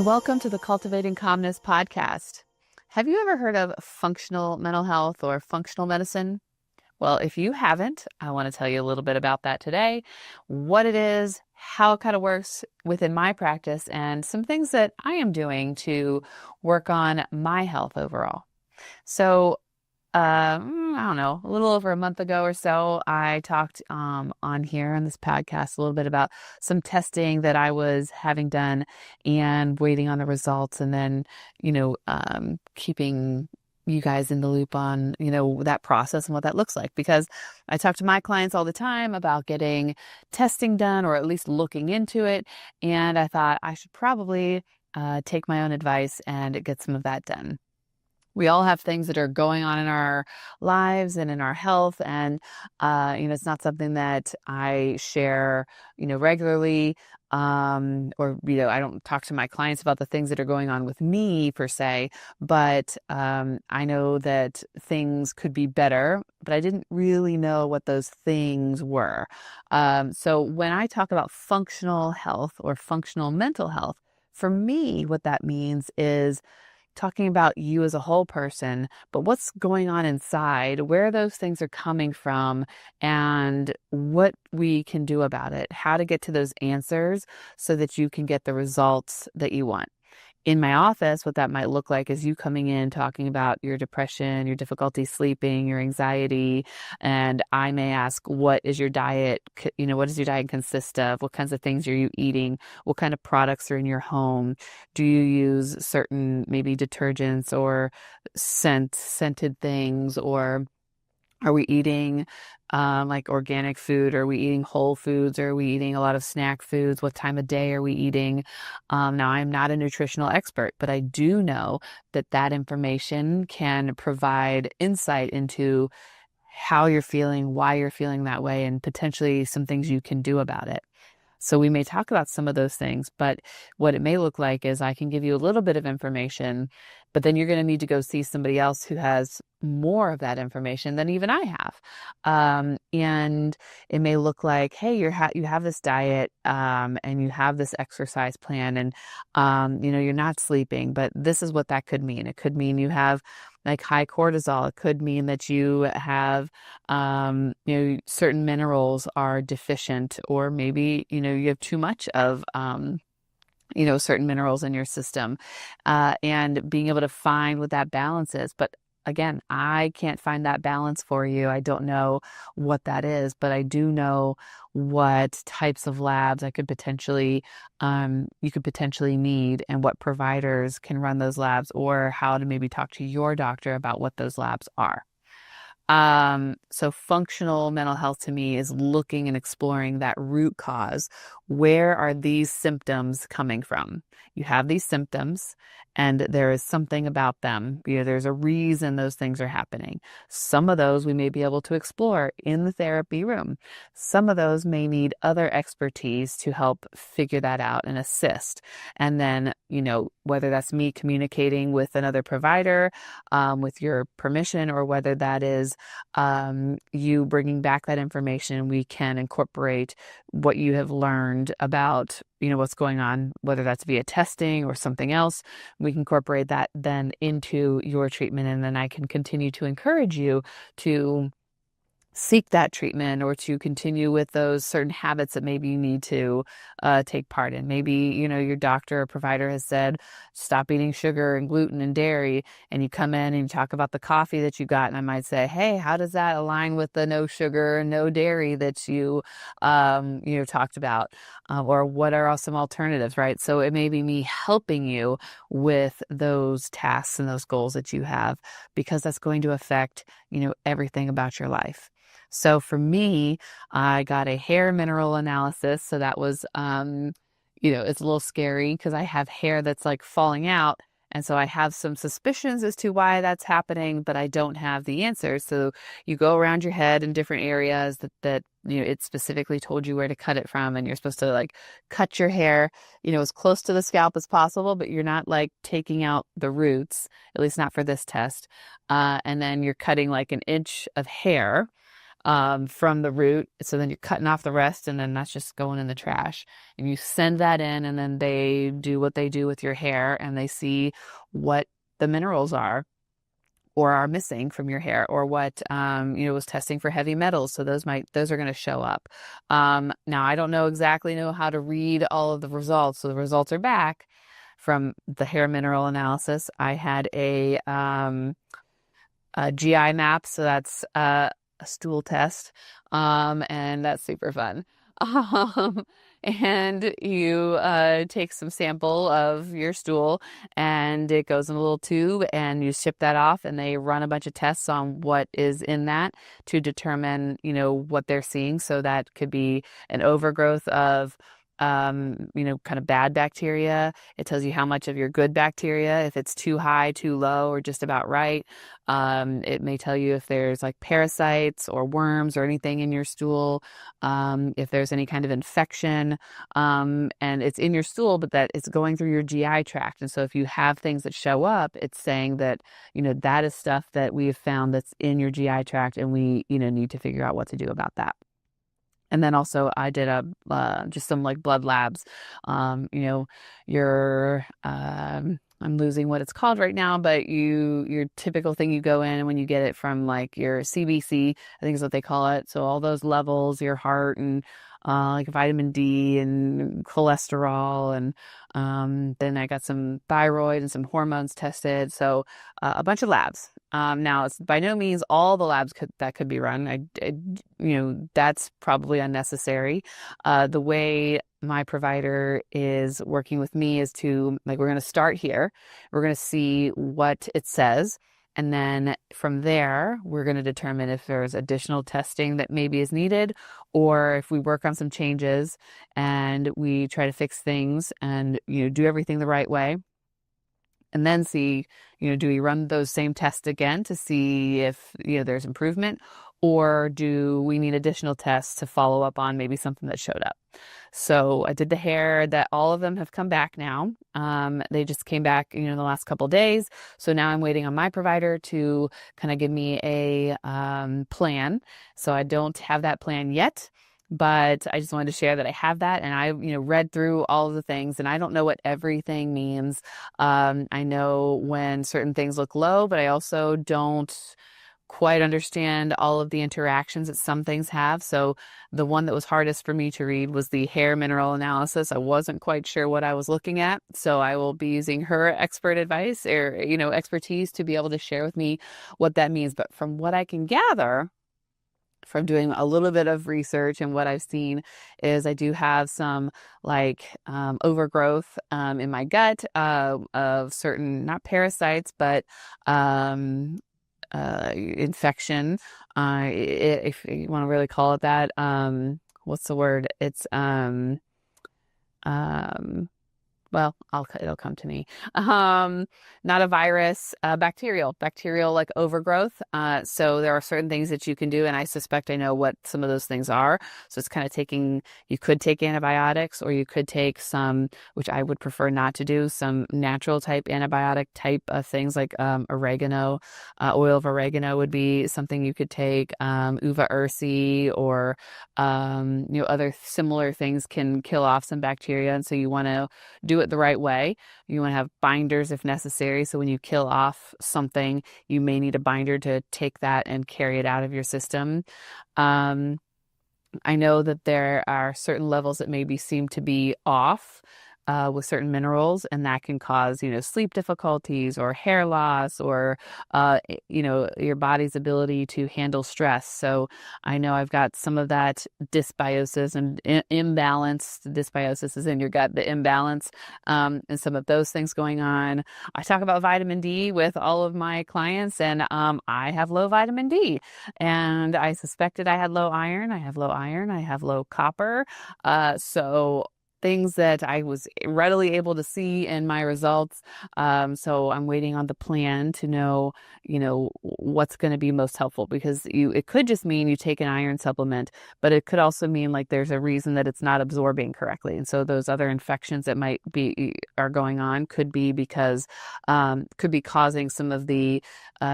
and welcome to the Cultivating Calmness Podcast. Have you ever heard of functional mental health or functional medicine? Well, if you haven't, I want to tell you a little bit about that today, what it is, how it kind of works within my practice, and some things that I am doing to work on my health overall. So, I don't know, a little over a month ago or so, I talked on here on this podcast a little bit about some testing that I was having done and waiting on the results, and then, keeping you guys in the loop on, that process and what that looks like. Because I talk to my clients all the time about getting testing done or at least looking into it. And I thought I should probably take my own advice and get some of that done. We all have things that are going on in our lives and in our health. And, it's not something that I share, regularly. Or, I don't talk to my clients about the things that are going on with me per se, but I know that things could be better, but I didn't really know what those things were. So when I talk about functional health or functional mental health, for me, what that means is talking about you as a whole person, but what's going on inside, where those things are coming from, and what we can do about it, how to get to those answers so that you can get the results that you want. In my office, what that might look like is you coming in talking about your depression, your difficulty sleeping, your anxiety, and I may ask, what is your diet? What does your diet consist of? What kinds of things are you eating? What kind of products are in your home? Do you use certain maybe detergents or scented things, or are we eating like organic food? Are we eating whole foods? Are we eating a lot of snack foods? What time of day are we eating? Now, I'm not a nutritional expert, but I do know that information can provide insight into how you're feeling, why you're feeling that way, and potentially some things you can do about it. So we may talk about some of those things, but what it may look like is I can give you a little bit of information, but then you're going to need to go see somebody else who has more of that information than even I have. And it may look like, hey, you have this diet, and you have this exercise plan, and, you're not sleeping, but this is what that could mean. It could mean you have like high cortisol. It could mean that you have, certain minerals are deficient, or maybe, you have too much of, certain minerals in your system, and being able to find what that balance is. But again, I can't find that balance for you. I don't know what that is, but I do know what types of labs you could potentially need, and what providers can run those labs, or how to maybe talk to your doctor about what those labs are. So functional mental health to me is looking and exploring that root cause. Where are these symptoms coming from? You have these symptoms, and there is something about them. There's a reason those things are happening. Some of those we may be able to explore in the therapy room. Some of those may need other expertise to help figure that out and assist. And then, whether that's me communicating with another provider, with your permission, or whether that is you bringing back that information, we can incorporate what you have learned about, what's going on, whether that's via testing or something else. We can incorporate that then into your treatment, and then I can continue to encourage you to seek that treatment, or to continue with those certain habits that maybe you need to take part in. Maybe, your doctor or provider has said, stop eating sugar and gluten and dairy, and you come in and you talk about the coffee that you got, and I might say, hey, how does that align with the no sugar and no dairy that you talked about? Or what are some alternatives, right? So it may be me helping you with those tasks and those goals that you have, because that's going to affect, everything about your life. So for me, I got a hair mineral analysis. So that was, it's a little scary because I have hair that's like falling out. And so I have some suspicions as to why that's happening, but I don't have the answers. So you go around your head in different areas that it specifically told you where to cut it from. And you're supposed to like cut your hair, as close to the scalp as possible, but you're not like taking out the roots, at least not for this test. And then you're cutting like an inch of hair. from the root. So then you're cutting off the rest, and then that's just going in the trash. And you send that in, and then they do what they do with your hair, and they see what the minerals are or are missing from your hair, or what was testing for heavy metals. So those are going to show up. Now I don't know how to read all of the results. So the results are back from the hair mineral analysis. I had a GI map, so that's a stool test, and that's super fun. And you take some sample of your stool, and it goes in a little tube, and you ship that off, and they run a bunch of tests on what is in that to determine, what they're seeing. So that could be an overgrowth of kind of bad bacteria. It tells you how much of your good bacteria, if it's too high, too low, or just about right. It may tell you if there's like parasites or worms or anything in your stool, if there's any kind of infection, and it's in your stool, but that it's going through your GI tract. And so if you have things that show up, it's saying that, that is stuff that we have found that's in your GI tract, and we, need to figure out what to do about that. And then also I did just some like blood labs. I'm losing what it's called right now, but your typical thing, you go in, and when you get it from like your CBC, I think is what they call it. So all those levels, your heart, and like vitamin D and cholesterol, and then I got some thyroid and some hormones tested. So a bunch of labs. Now it's by no means all the labs that could be run. That's probably unnecessary. The way my provider is working with me is to, like, we're going to start here. We're going to see what it says. And then from there, we're going to determine if there's additional testing that maybe is needed, or if we work on some changes and we try to fix things and, do everything the right way. And then see, do we run those same tests again to see if, there's improvement, or do we need additional tests to follow up on maybe something that showed up? So I did the hair. That all of them have come back now. They just came back, the last couple of days. So now I'm waiting on my provider to kind of give me a plan. So I don't have that plan yet, but I just wanted to share that I have that. And I, read through all of the things, and I don't know what everything means. I know when certain things look low, but I also don't quite understand all of the interactions that some things have. So the one that was hardest for me to read was the hair mineral analysis. I wasn't quite sure what I was looking at. So I will be using her expert advice, or, expertise, to be able to share with me what that means. But from what I can gather from doing a little bit of research, and what I've seen, is I do have some overgrowth in my gut of certain, not parasites, but infection, if you want to really call it that. What's the word? It's well, it'll come to me. Not a virus, bacterial like overgrowth. So there are certain things that you can do, and I suspect I know what some of those things are. So it's kind of you could take antibiotics, or you could take some, which I would prefer not to do, some natural type antibiotic type of things like oregano. Oil of oregano would be something you could take. 𝗓𝘂𝗵𝘁𝗶, or other similar things can kill off some bacteria, and so you want to do it the right way. You want to have binders if necessary. So when you kill off something, you may need a binder to take that and carry it out of your system. I know that there are certain levels that maybe seem to be off with certain minerals, and that can cause, sleep difficulties, or hair loss, or, your body's ability to handle stress. So I know I've got some of that dysbiosis and imbalance. Dysbiosis is in your gut, the imbalance, and some of those things going on. I talk about vitamin D with all of my clients, and I have low vitamin D, and I suspected I had low iron. I have low iron. I have low copper. So things that I was readily able to see in my results. So I'm waiting on the plan to know, what's going to be most helpful, because it could just mean you take an iron supplement, but it could also mean like there's a reason that it's not absorbing correctly. And so those other infections that are going on could be because, could be causing some of the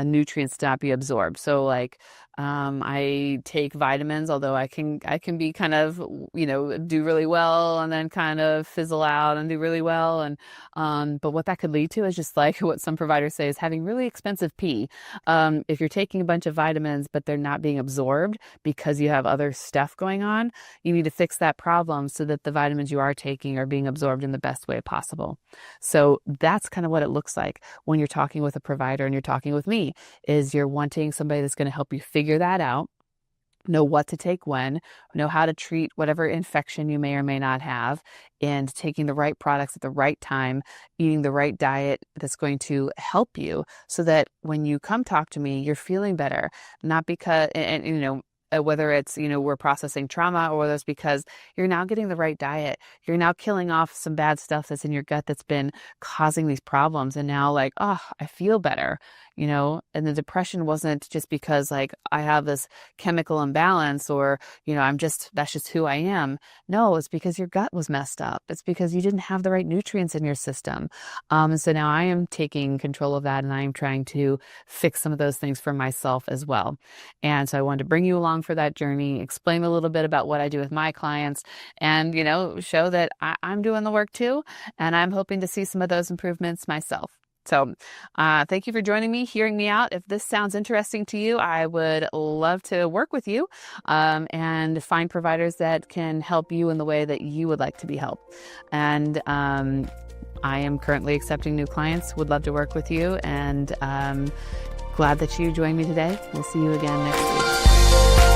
nutrients to not be absorbed. So like, I take vitamins, although I can be kind of, do really well and then kind of fizzle out and do really well. And, but what that could lead to is just like what some providers say is having really expensive pee. If you're taking a bunch of vitamins, but they're not being absorbed because you have other stuff going on, you need to fix that problem so that the vitamins you are taking are being absorbed in the best way possible. So that's kind of what it looks like when you're talking with a provider and you're talking with me, is you're wanting somebody that's going to help you figure that out, know what to take when, know how to treat whatever infection you may or may not have, and taking the right products at the right time, eating the right diet that's going to help you so that when you come talk to me, you're feeling better, not because, whether it's, we're processing trauma, or whether it's because you're now getting the right diet. You're now killing off some bad stuff that's in your gut that's been causing these problems. And now like, oh, I feel better, and the depression wasn't just because like I have this chemical imbalance or, that's just who I am. No, it's because your gut was messed up. It's because you didn't have the right nutrients in your system. And so now I am taking control of that, and I am trying to fix some of those things for myself as well. And so I wanted to bring you along for that journey, explain a little bit about what I do with my clients, and, show that I'm doing the work too. And I'm hoping to see some of those improvements myself. So thank you for joining me, hearing me out. If this sounds interesting to you, I would love to work with you and find providers that can help you in the way that you would like to be helped. And I am currently accepting new clients, would love to work with you, and glad that you joined me today. We'll see you again next week.